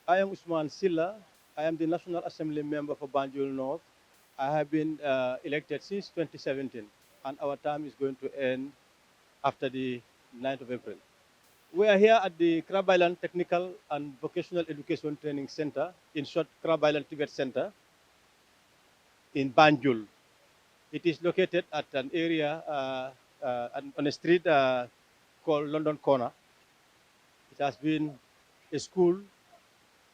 I am Ousman Sillah. I am the National Assembly member for Banjul North. I have been elected since 2017, and our term is going to end after the 9th of April. We are here at the Crab Island Technical and Vocational Education Training Center, in short, Crab Island Tibet Center, in Banjul. It is located at an area on a street called London Corner. It has been a school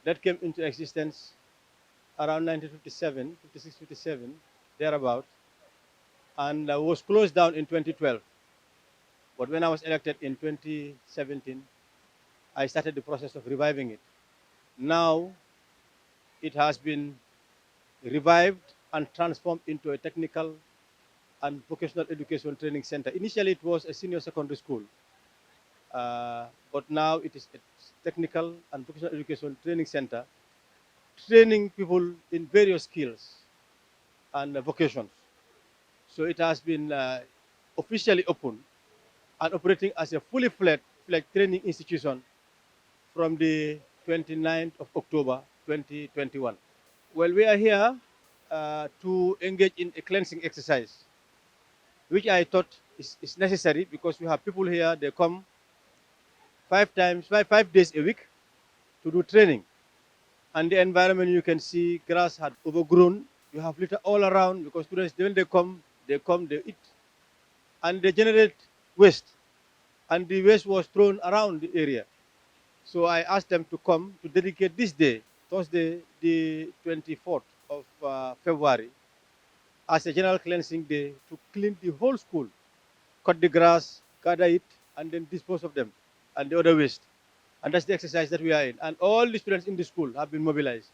that came into existence around 1957, 56, 57, thereabout, and was closed down in 2012. But when I was elected in 2017, I started the process of reviving it. Now it has been revived and transformed into a technical and vocational education training center. Initially, it was a senior secondary school, but now it is a technical and vocational education training center, training people in various skills and vocations. So it has been officially opened and operating as a fully fledged training institution from the 29th of October 2021. Well, we are here to engage in a cleansing exercise, which I thought is necessary because we have people here, they come 5 days a week to do training. And the environment, you can see grass had overgrown. You have litter all around because students, when they eat, and they generate waste. And the waste was thrown around the area. So I asked them to come to dedicate this day, Thursday, the 24th of February, as a general cleansing day to clean the whole school, cut the grass, gather it, and then dispose of them and the other waste. And that's the exercise that we are in. And all the students in the school have been mobilized.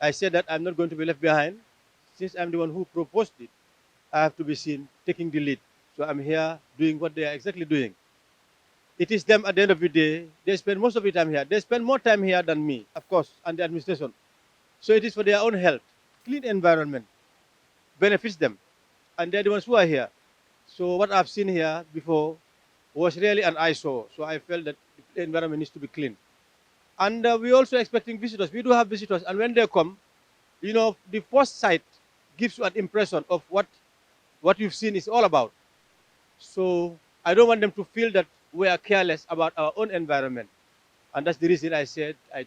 I said that I'm not going to be left behind. Since I'm the one who proposed it, I have to be seen taking the lead. So I'm here doing what they are exactly doing. It is them at the end of the day. They spend most of the time here. They spend more time here than me, of course, and the administration. So it is for their own health. Clean environment benefits them, and they're the ones who are here. So what I've seen here before was really an eyesore. So I felt that the environment needs to be clean. And we're also expecting visitors. We do have visitors, and when they come, the first sight gives you an impression of what you've seen is all about. So I don't want them to feel that we are careless about our own environment. And that's the reason I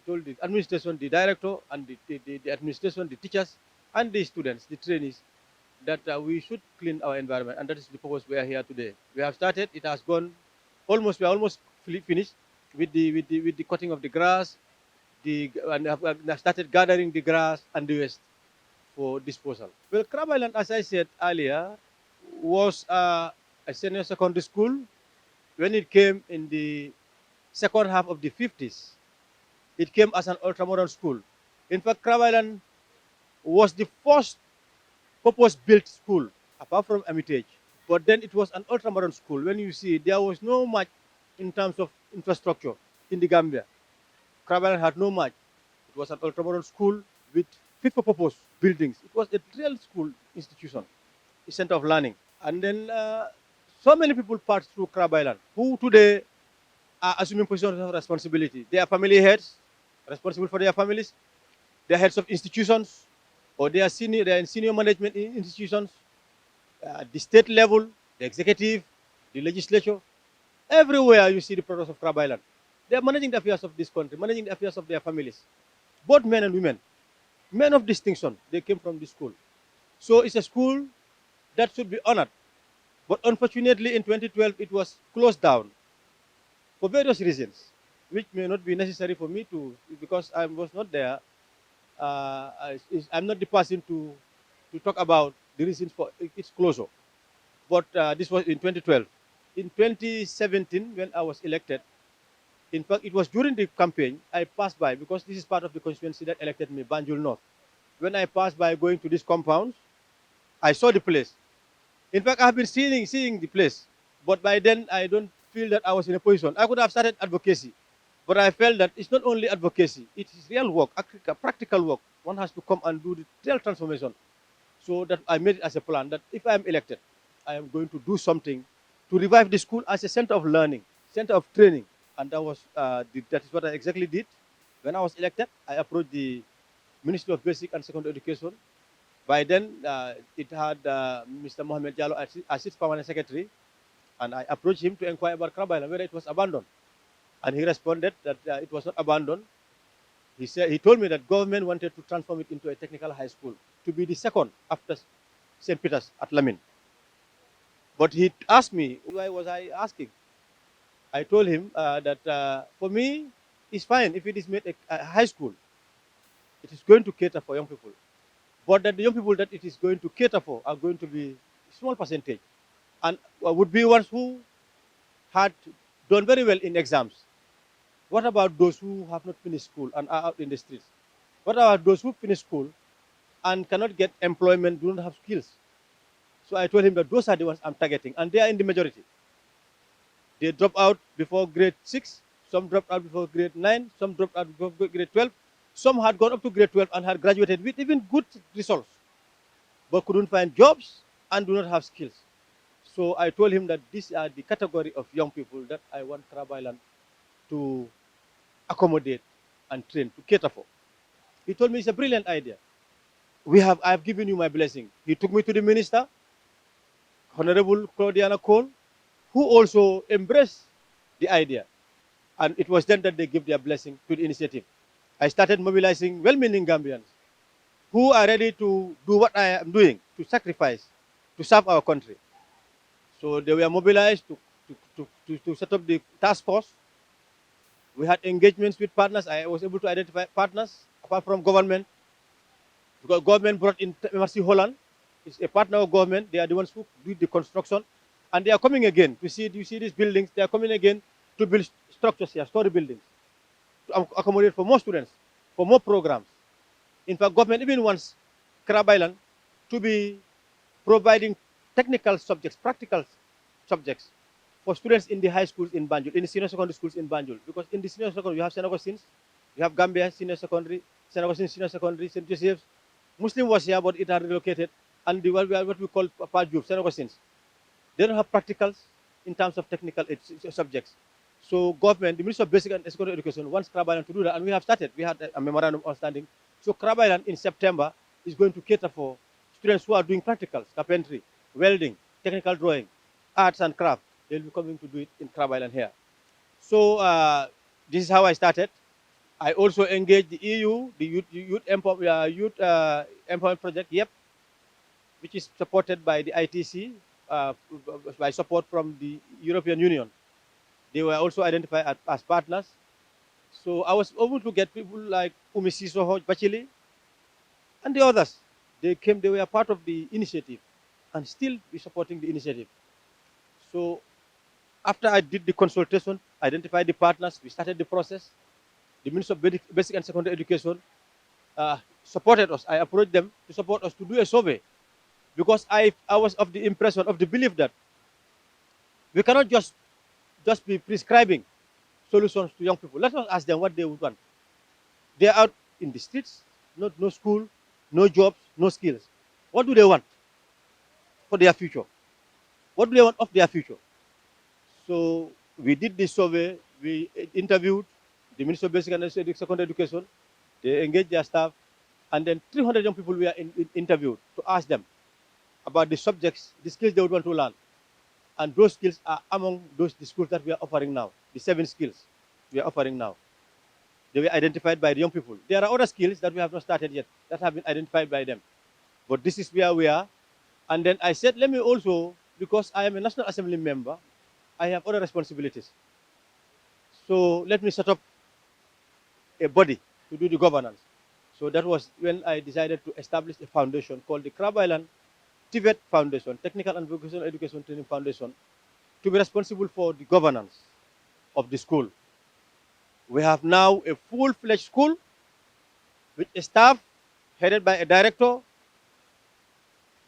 told the administration, the director, and the administration, the teachers, and the students, the trainees, that we should clean our environment. And that is the purpose we are here today. We have started, it has gone we are almost finished with the cutting of the grass, and have started gathering the grass and the waste for disposal. Well, Crab Island, as I said earlier, was a senior secondary school when it came in the second half of the 50s. It came as an ultramodern school. In fact, Crab Island was the first purpose-built school, apart from Hermitage. But then it was an ultramodern school. When you see, there was no much in terms of infrastructure in the Gambia. Crab Island had no much. It was an ultramodern school with fit-for-purpose buildings. It was a real school institution, a center of learning. And then so many people passed through Crab Island who today are assuming positions of responsibility. They are family heads, responsible for their families. They are heads of institutions, or they are in senior management institutions, the state level, the executive, the legislature. Everywhere you see the products of Crab Island. They are managing the affairs of this country, managing the affairs of their families, both men and women. Men of distinction, they came from this school. So it's a school that should be honored. But unfortunately, in 2012, it was closed down for various reasons, which may not be necessary for me to, because I was not there. I'm not the person to talk about the reasons for its closure. But this was in 2012. In 2017, when I was elected, in fact, it was during the campaign, I passed by, because this is part of the constituency that elected me, Banjul North. When I passed by going to this compound, I saw the place. In fact, I've been seeing the place, but by then I don't feel that I was in a position. I could have started advocacy, but I felt that it's not only advocacy; it is real work, practical work. One has to come and do the real transformation. So that I made it as a plan that if I am elected, I am going to do something to revive the school as a center of learning, center of training, and that is what I exactly did. When I was elected, I approached the Ministry of Basic and Secondary Education. By then, it had Mr. Mohamed Jallo as its permanent secretary, and I approached him to inquire about Krab Island, whether it was abandoned. And he responded that it was not abandoned. He told me that government wanted to transform it into a technical high school to be the second after St. Peter's at Lamin. But he asked me, why was I asking? I told him that for me, it's fine if it is made a high school. It is going to cater for young people. But that the young people that it is going to cater for are going to be a small percentage and would be ones who had done very well in exams. What about those who have not finished school and are out in the streets? What about those who finish school and cannot get employment, do not have skills? So I told him that those are the ones I'm targeting, and they are in the majority. They drop out before grade 6, some dropped out before grade 9, some dropped out before grade 12. Some had gone up to grade 12 and had graduated with even good results, but couldn't find jobs and do not have skills. So I told him that these are the category of young people that I want Crab Island to accommodate and train to cater for. He told me it's a brilliant idea. I have given you my blessing. He took me to the minister, Honorable Claudiana Cole, who also embraced the idea. And it was then that they gave their blessing to the initiative. I started mobilizing well-meaning Gambians who are ready to do what I am doing, to sacrifice, to serve our country. So they were mobilized to set up the task force. We had engagements with partners. I was able to identify partners apart from government, because government brought in MRC Holland. It's a partner of government. They are the ones who do the construction. And they are coming again to see, do you see these buildings? They are coming again to build structures here, story buildings, to accommodate for more students, for more programs. In fact, government even wants Crab Island to be providing technical subjects, practical subjects for students in the high schools in Banjul, in the senior secondary schools in Banjul. Because in the senior secondary, you have St. Augustine's, you have Gambia Senior Secondary, St. Augustine's Senior Secondary, St. Joseph's. Muslim was here, but it had relocated. And what we call Banjul, St. Augustine's. They don't have practicals in terms of technical subjects. So government, the Ministry of Basic and Secondary Education wants Crab Island to do that, and we have started. We had a memorandum of understanding. So Crab Island in September is going to cater for students who are doing practicals, carpentry, welding, technical drawing, arts and craft. They'll be coming to do it in Crab Island here. So this is how I started. I also engaged the EU, the Youth Empowerment Project, YEP, which is supported by the ITC, by support from the European Union. They were also identified as partners. So I was able to get people like Umisiso Bachili and the others. They were part of the initiative and still be supporting the initiative. So after I did the consultation, identified the partners, we started the process. The Minister of Basic and Secondary Education supported us. I approached them to support us to do a survey, because I was of the impression, of the belief that we cannot just be prescribing solutions to young people. Let us ask them what they would want. They are out in the streets, no school, no jobs, no skills. What do they want for their future? What do they want of their future? So we did this survey. We interviewed the Minister of Basic and Secondary Education. They engaged their staff, and then 300 young people were interviewed to ask them about the subjects, the skills they would want to learn. And those skills are among the skills that we are offering now, the 7 skills we are offering now. They were identified by the young people. There are other skills that we have not started yet that have been identified by them. But this is where we are. And then I said, let me also, because I am a National Assembly member, I have other responsibilities. So let me set up a body to do the governance. So that was when I decided to establish a foundation called the Crab Island TVET Foundation, Technical and Vocational Education Training Foundation, to be responsible for the governance of the school. We have now a full-fledged school with a staff headed by a director.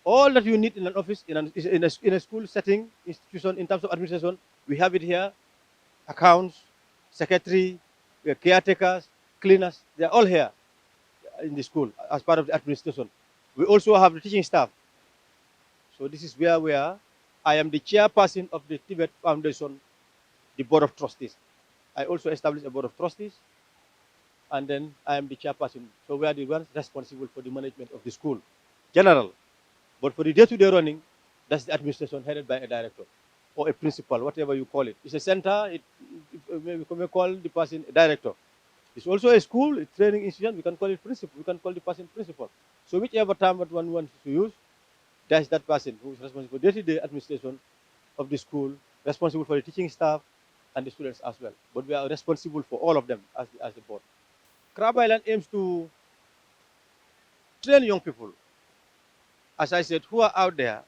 All that you need in an office, in a school setting, institution, in terms of administration, we have it here. Accounts, secretary, caretakers, cleaners, they're all here in the school as part of the administration. We also have the teaching staff. So this is where we are. I am the chairperson of the Tibet Foundation, the Board of Trustees. I also established a Board of Trustees. and then I am the chairperson. So we are the ones responsible for the management of the school, general. But for the day-to-day running, that's the administration headed by a director or a principal, whatever you call it. It's a center. We can call the person a director. It's also a school, a training institution. We can call it principal. We can call the person principal. So whichever term that one wants to use, that's that person who is responsible for day-to-day administration of the school, responsible for the teaching staff and the students as well. But we are responsible for all of them as the board. Crab Island aims to train young people, as I said, who are out there,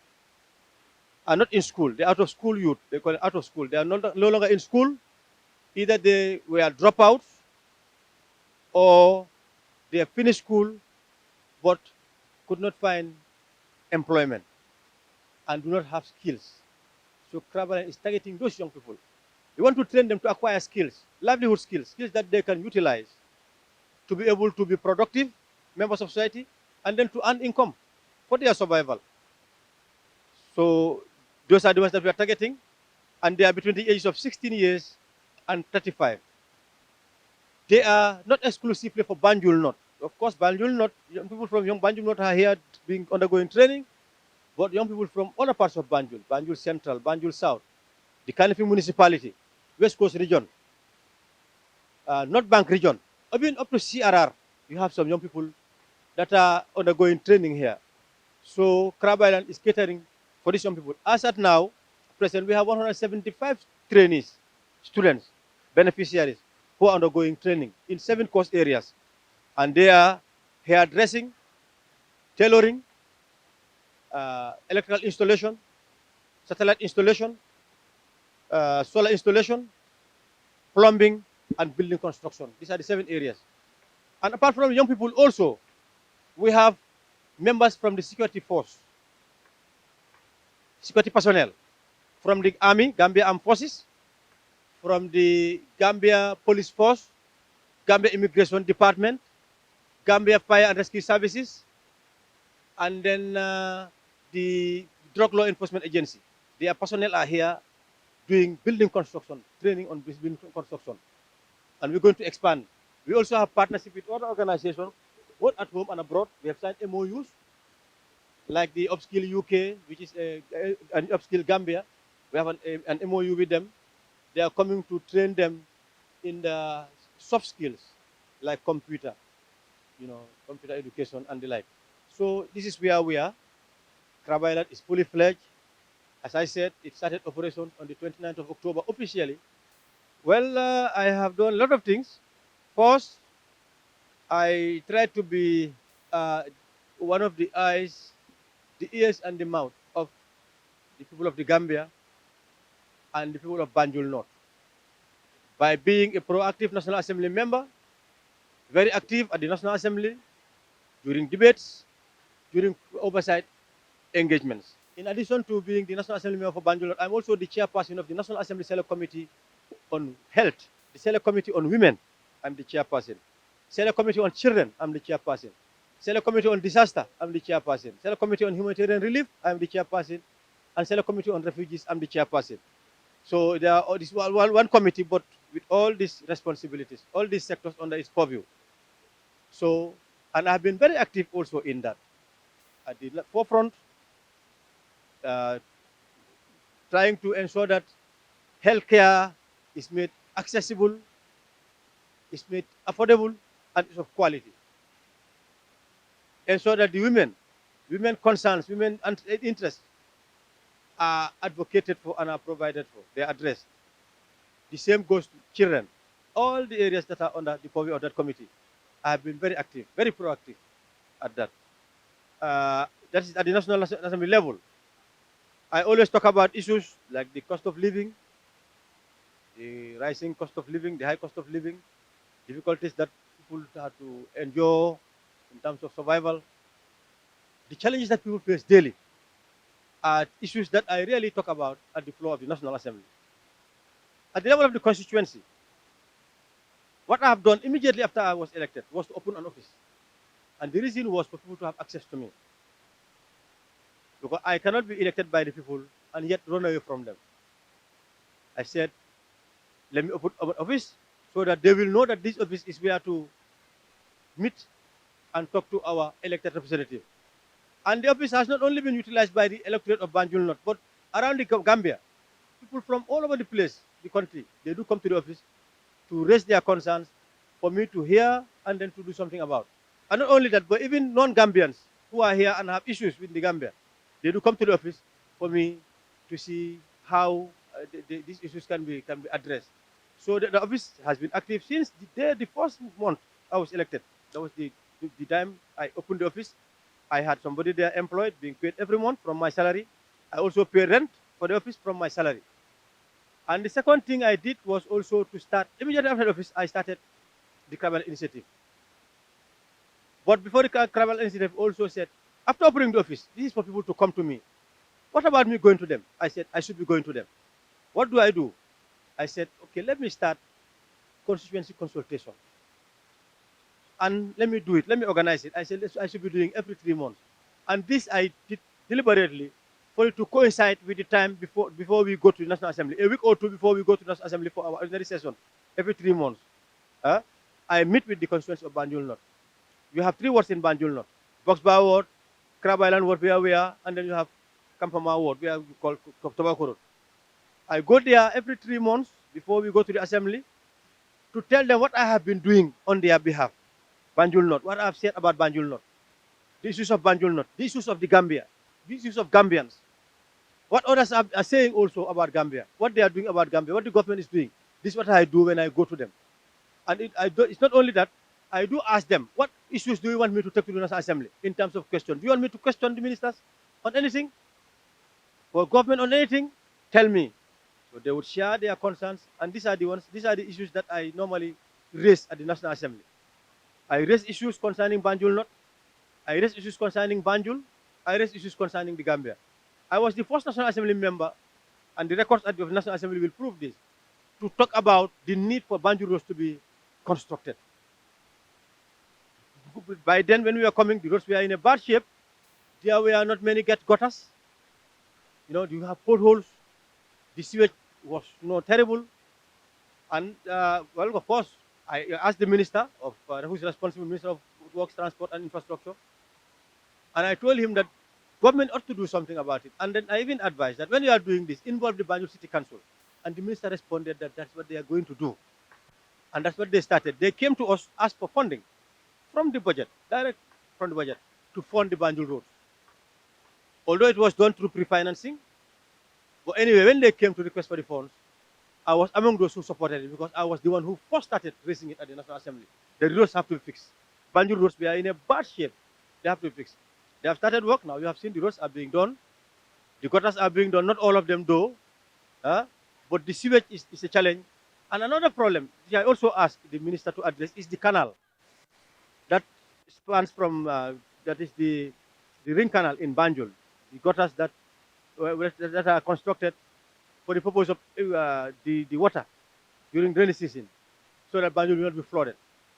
are not in school. They're out of school youth. They call it out of school. They are no longer in school. Either they were dropouts or they have finished school but could not find employment and do not have skills. So Crab Island is targeting those young people. We want to train them to acquire skills, livelihood skills, skills that they can utilize to be able to be productive members of society and then to earn income for their survival. So those are the ones that we are targeting, and they are between the ages of 16 years and 35. They are not exclusively for Banjul North. Of course, Banjul North, young people from young Banjul North are here being undergoing training, but young people from other parts of Banjul, Banjul Central, Banjul South, the Kanifi municipality, West Coast region, North Bank region, even up to CRR, you have some young people that are undergoing training here. So Crab Island is catering for these young people. As at now, present, we have 175 trainees, students, beneficiaries who are undergoing training in 7 course areas. And they are hairdressing, tailoring, electrical installation, satellite installation, solar installation, plumbing, and building construction. These are the 7 areas. And apart from young people also, we have members from the security force, security personnel, from the Army, Gambia Armed Forces, from the Gambia Police Force, Gambia Immigration Department, Gambia Fire and Rescue Services, and then the Drug Law Enforcement Agency. Their personnel are here doing building construction, training on building construction. And we're going to expand. We also have partnership with other organizations, both at home and abroad. We have signed MOUs, like the Upskill UK, which is an Upskill Gambia. We have an MOU with them. They are coming to train them in the soft skills, like computer, computer education and the like. So this is where we are. Crab Island is fully fledged. As I said, it started operation on the 29th of October officially. Well, I have done a lot of things. First, I tried to be one of the eyes, the ears, and the mouth of the people of the Gambia and the people of Banjul North by being a proactive National Assembly member, very active at the National Assembly during debates, during oversight engagements. In addition to being the National Assembly member for Banjul North, I'm also the chairperson of the National Assembly Select Committee on Health, the Select Committee on Women, I'm the chairperson. Select Committee on Children, I'm the chairperson. Select Committee on Disaster, I'm the chairperson. Select Committee on Humanitarian Relief, I'm the chairperson. And Select Committee on Refugees, I'm the chairperson. So there are this one committee, but with all these responsibilities, all these sectors under its purview. So, and I've been very active also in that. At the forefront, uh, trying to ensure that healthcare is made accessible, is made affordable, and is of quality. Ensure that the women concerns, women interests are advocated for and are provided for. They are addressed. The same goes to children. All the areas that are under the purview of that committee, I have been very active, very proactive at that. That is at the National Assembly level. I always talk about issues like the cost of living, the rising cost of living, the high cost of living, difficulties that people have to endure in terms of survival, the challenges that people face daily are issues that I really talk about at the floor of the National Assembly. At the level of the constituency, what I have done immediately after I was elected was to open an office. And the reason was for people to have access to me. Because I cannot be elected by the people and yet run away from them. I said, let me open an office so that they will know that this office is where to meet and talk to our elected representative. And the office has not only been utilized by the electorate of Banjul North, but around the Gambia. People from all over the place, the country, they do come to the office to raise their concerns for me to hear and then to do something about. And not only that, but even non-Gambians who are here and have issues with the Gambia, they do come to the office for me to see how these issues can be addressed. So the office has been active since the first month I was elected. That was the time I opened the office. I had somebody there employed, being paid every month from my salary. I also pay rent for the office from my salary. And the second thing I did was also to start, immediately after the office, I started the Crabal Initiative. But before the Crabal Initiative also said, after opening the office, this is for people to come to me. What about me going to them? I said, I should be going to them. What do I do? I said, okay, let me start constituency consultation. And let me do it. Let me organize it. I said, I should be doing every 3 months. And this I did deliberately for it to coincide with the time before we go to the National Assembly. A week or two before we go to the National Assembly for our ordinary session, every 3 months. I meet with the constituency of Banjul North. You have 3 wards in Banjul North. Boxbar Ward, Crab Island Ward where we are, and then you have Kampama Ward where we call Tobacco Road. I go there every 3 months before we go to the assembly to tell them what I have been doing on their behalf. Banjul North, what I have said about Banjul North, the issues of Banjul North, the issues of the Gambia, the issues of Gambians, what others are saying also about Gambia, what they are doing about Gambia, what the government is doing. This is what I do when I go to them. And it's not only that, I do ask them, what issues do you want me to take to the National Assembly in terms of question? Do you want me to question the ministers on anything? For government on anything? Tell me. So they would share their concerns, and these are the issues that I normally raise at the National Assembly. I raise issues concerning Banjul North. I raise issues concerning Banjul. I raise issues concerning the Gambia. I was the first National Assembly member, and the records at the National Assembly will prove this, to talk about the need for Banjul roads to be constructed. By then, when we were coming, the roads were in a bad shape. There were not many gutters. You have potholes. The sewage was terrible. And, well, of course, I asked the minister who's responsible, Minister of Works, Transport and Infrastructure, and I told him that government ought to do something about it. And then I even advised that when you are doing this, involve the Banjul City Council. And the minister responded that that's what they are going to do. And that's what they started. They came to us, asked for funding from the budget, direct from the budget, to fund the Banjul roads. Although it was done through pre-financing, but anyway, when they came to request for the funds, I was among those who supported it because I was the one who first started raising it at the National Assembly. The roads have to be fixed. Banjul roads, we are in a bad shape. They have to be fixed. They have started work now. You have seen the roads are being done. The gutters are being done. Not all of them though. But the sewage is a challenge. And another problem, which I also asked the minister to address, is the canal that spans from, that is the ring canal in Banjul. The gutters that are constructed for the purpose of the water during rainy season, so that Banjul will not be flooded.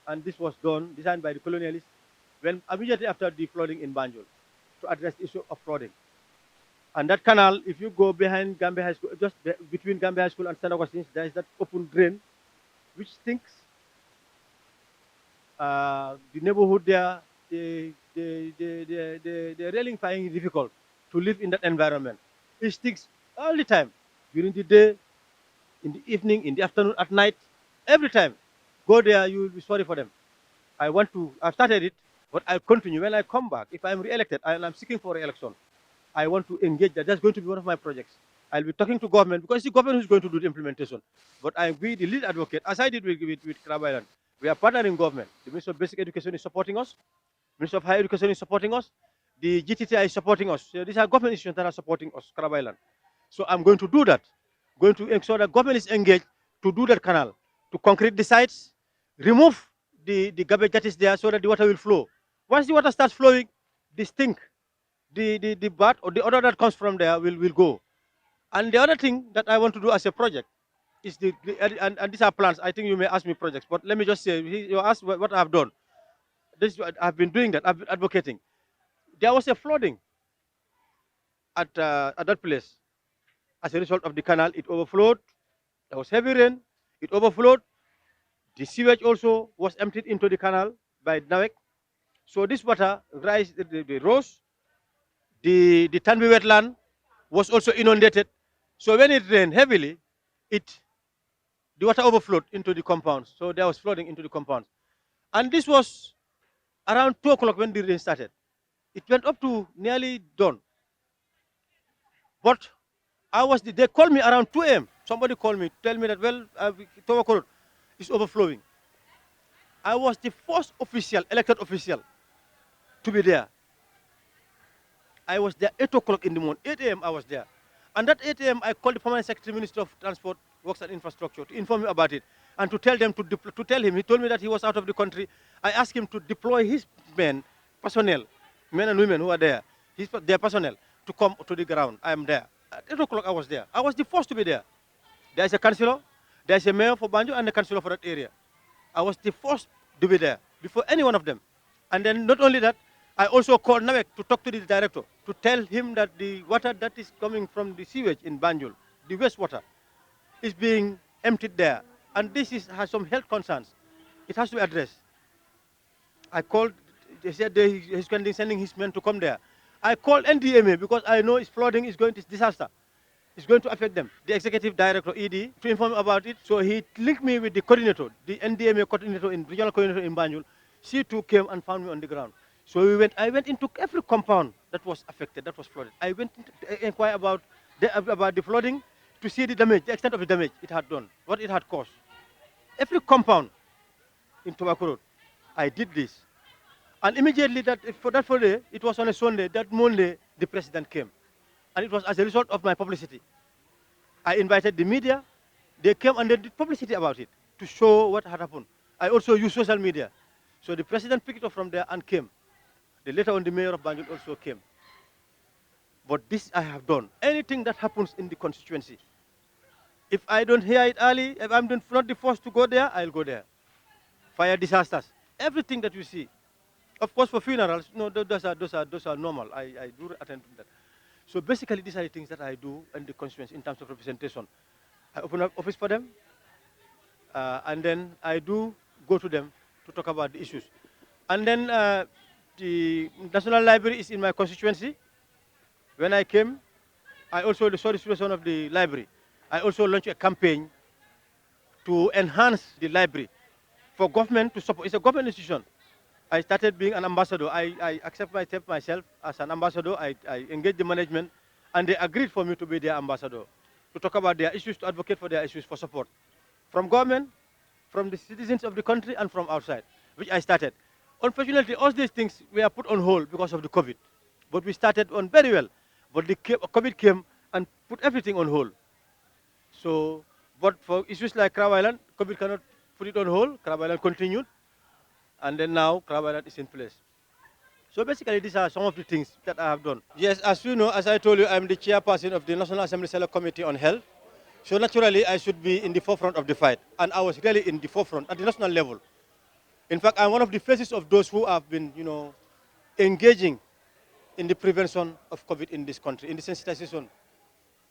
And this was designed by the colonialists immediately after the flooding in Banjul, to address the issue of flooding. And that canal, if you go behind Gambia High School, just between Gambia High School and St. Augustine, there is that open drain, which stinks. The neighborhood there, they're really finding it difficult to live in that environment. It stinks all the time, during the day, in the evening, in the afternoon, at night, every time. Go there, you will be sorry for them. I've started it, but I'll continue. When I come back, if I'm re-elected and I'm seeking for re-election, I want to engage that. That's going to be one of my projects. I'll be talking to government, because it's the government who's going to do the implementation. But I'll be the lead advocate, as I did with Crab Island. We are partnering government. The Minister of Basic Education is supporting us. The Minister of Higher Education is supporting us. The GTTI is supporting us. So these are government institutions that are supporting us, Crab Island. So I'm going to do that. Going to ensure that government is engaged to do that canal, to concrete the sites, remove the garbage that is there so that the water will flow. Once the water starts flowing, the stink, the bat or the odor that comes from there will go. And the other thing that I want to do as a project is and these are plans. I think you may ask me projects, but let me just say, you asked what I've done. I've been doing that. I've been advocating. There was a flooding at that place. As a result of the canal, it overflowed. There was heavy rain. It overflowed. The sewage also was emptied into the canal. by Nawek. So this water rose. The Tanvi wetland was also inundated. So when it rained heavily, it the water overflowed into the compounds. So there was flooding into the compounds. And this was around 2 o'clock when the rain started. It went up to nearly dawn. But they called me around 2 a.m. Somebody called me, tell me that, well, Tawakol is overflowing. I was the first elected official to be there. I was there 8 o'clock in the morning, 8 a.m. I was there. And that 8 a.m. I called the Permanent Secretary Minister of Transport, Works and Infrastructure to inform me about it and to tell them to tell him. He told me that he was out of the country. I asked him to deploy his personnel, men and women who are there, their personnel, to come to the ground. I am there. At 8 o'clock I was there. I was the first to be there. There is a councillor, there is a mayor for Banjul and a councillor for that area. I was the first to be there before any one of them. And then not only that, I also called Nawek to talk to the director to tell him that the water that is coming from the sewage in Banjul, the wastewater, is being emptied there. And has some health concerns. It has to be addressed. I called, they said he's sending his men to come there. I called NDMA because I know flooding is going to disaster. It's going to affect them. The executive director, ED, to inform about it. So he linked me with the coordinator, the NDMA coordinator, regional coordinator in Banjul. She too came and found me on the ground. So I went into every compound that was affected, that was flooded. I went to inquire about the flooding to see the damage, the extent of the damage it had done, what it had caused. Every compound in Tobacco Road, I did this. And immediately for that Friday, it was on a Sunday, that Monday, the president came. And it was as a result of my publicity. I invited the media. They came and they did publicity about it to show what had happened. I also used social media. So the president picked it up from there and came. Later on, the mayor of Banjul also came. But this I have done. Anything that happens in the constituency, if I don't hear it early, if I'm not the first to go there, I'll go there. Fire disasters, everything that you see. Of course, for funerals, no, those are normal. I do attend to that. So basically, these are the things that I do in the constituency in terms of representation. I open up office for them, and then I do go to them to talk about the issues. And then the National Library is in my constituency. When I came, I also saw the situation of the library. I also launched a campaign to enhance the library for government to support. It's a government institution. I started being an ambassador. I accept myself as an ambassador. I engaged the management, and they agreed for me to be their ambassador, to talk about their issues, to advocate for their issues, for support. From government, from the citizens of the country, and from outside, which I started. Unfortunately, all these things were put on hold because of the COVID. But we started on very well. But the COVID came and put everything on hold. So, but for issues like Crab Island, COVID cannot put it on hold. Crab Island continued. And then now Crab Island is in place. So basically, these are some of the things that I have done. Yes, as you know, as I told you, I'm the chairperson of the National Assembly Select Committee on Health. So naturally, I should be in the forefront of the fight. And I was really in the forefront at the national level. In fact, I'm one of the faces of those who have been, engaging in the prevention of COVID in this country, in the sensitization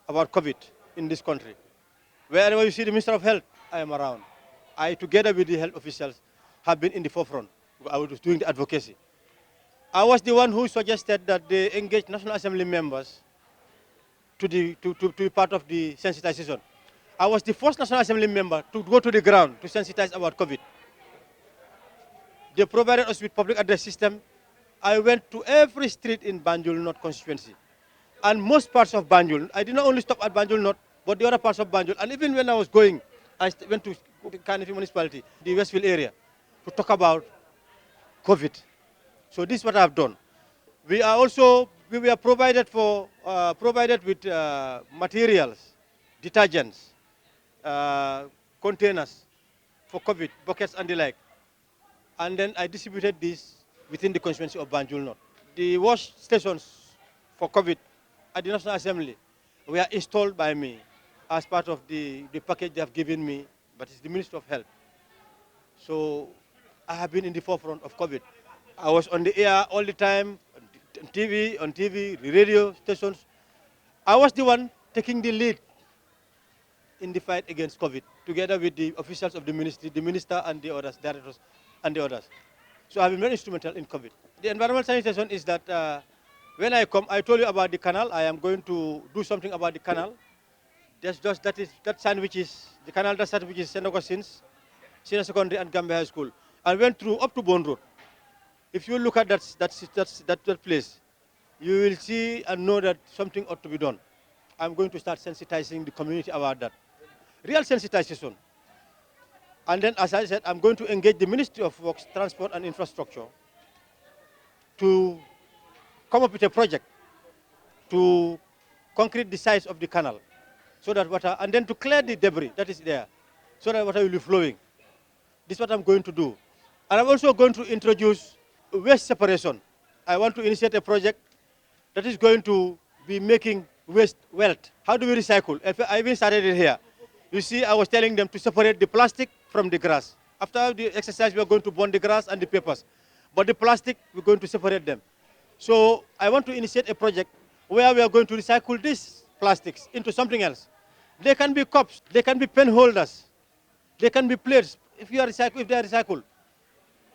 about COVID in this country. Wherever you see the Minister of Health, I am around. I, together with the health officials, have been in the forefront. I was doing the advocacy. I was the one who suggested that they engage National Assembly members to be part of the sensitization. I was the first National Assembly member to go to the ground to sensitize about COVID. They provided us with public address system. I went to every street in Banjul North constituency and most parts of Banjul. I did not only stop at Banjul North, but the other parts of Banjul. And even when I was going, I went to Kanifi municipality, the Westfield area, to talk about COVID. So this is what I've done. We were provided with materials, detergents, containers for COVID, buckets and the like. And then I distributed this within the constituency of Banjul North. The wash stations for COVID at the National Assembly were installed by me as part of the package they have given me, but it's the Ministry of Health. So I have been in the forefront of COVID. I was on the air all the time, on TV, the radio stations. I was the one taking the lead in the fight against COVID, together with the officials of the ministry, the minister and the others, directors and the others. So I've been very instrumental in COVID. The environmental sanitation is that when I come, I told you about the canal. I am going to do something about the canal. That sign which is the canal that started which is St. Augustine's Senior Secondary and Gambia High School, and went through up to Bone Road. If you look at that place, you will see and know that something ought to be done. I'm going to start sensitizing the community about that. Real sensitization. And then, as I said, I'm going to engage the Ministry of Works, Transport and Infrastructure to come up with a project to concrete the size of the canal so that water, and then to clear the debris that is there so that water will be flowing. This is what I'm going to do. And I'm also going to introduce waste separation. I want to initiate a project that is going to be making waste wealth. How do we recycle? I even started it here. You see, I was telling them to separate the plastic from the grass. After the exercise, we are going to burn the grass and the papers. But the plastic, we're going to separate them. So I want to initiate a project where we are going to recycle these plastics into something else. They can be cups, they can be pen holders, they can be plates if they are recycled.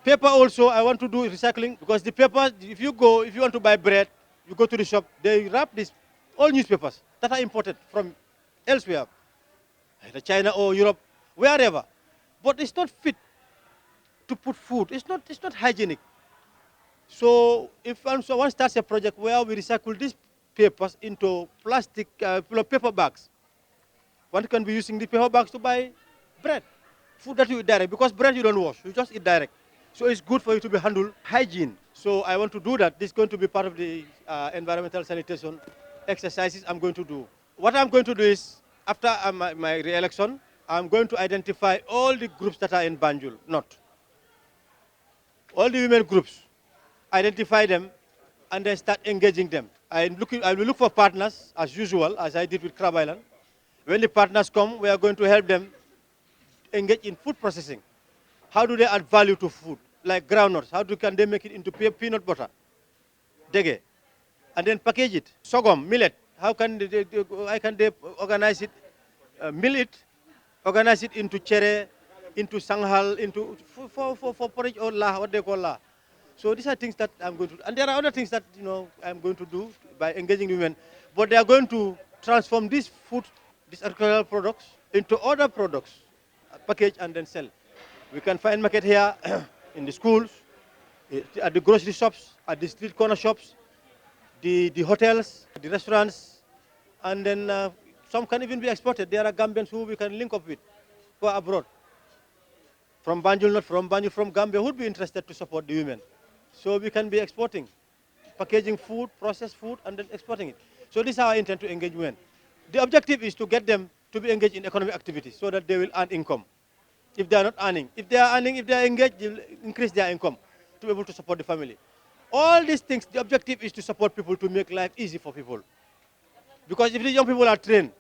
Paper also, I want to do recycling because the paper, if you want to buy bread, you go to the shop, they wrap all newspapers that are imported from elsewhere, either China or Europe, wherever. But it's not fit to put food. It's not hygienic. So if one starts a project where we recycle these papers into plastic paper bags, one can be using the paper bags to buy bread, food that you eat direct, because bread you don't wash, you just eat direct. So it's good for you to be handled hygiene. So I want to do that. This is going to be part of the environmental sanitation exercises I'm going to do. What I'm going to do is, after my re-election, I'm going to identify all the groups that are in Banjul, not all the women groups, identify them, and then start engaging them. I will look for partners, as usual, as I did with Crab Island. When the partners come, we are going to help them engage in food processing. How do they add value to food? Like groundnuts, can they make it into peanut butter, dege, and then package it? Sorghum, millet, how can they organize it, mill it, organize it into chere, into sanghal, into for porridge or la, what they call la. So these are things that I'm going to do. And there are other things that I'm going to do by engaging women. But they are going to transform these agricultural products into other products, package and then sell. We can find market here in the schools, at the grocery shops, at the street corner shops, the hotels, the restaurants, and then some can even be exported. There are Gambians who we can link up with who are abroad. From Banjul, not from Banjul, from Gambia, who would be interested to support the women. So we can be exporting, packaging food, processed food, and then exporting it. So this is how I intend to engage women. The objective is to get them to be engaged in economic activities so that they will earn income. If they are not earning, if they are earning, if they are engaged, they will increase their income to be able to support the family. All these things, the objective is to support people, to make life easy for people. Because if the young people are trained,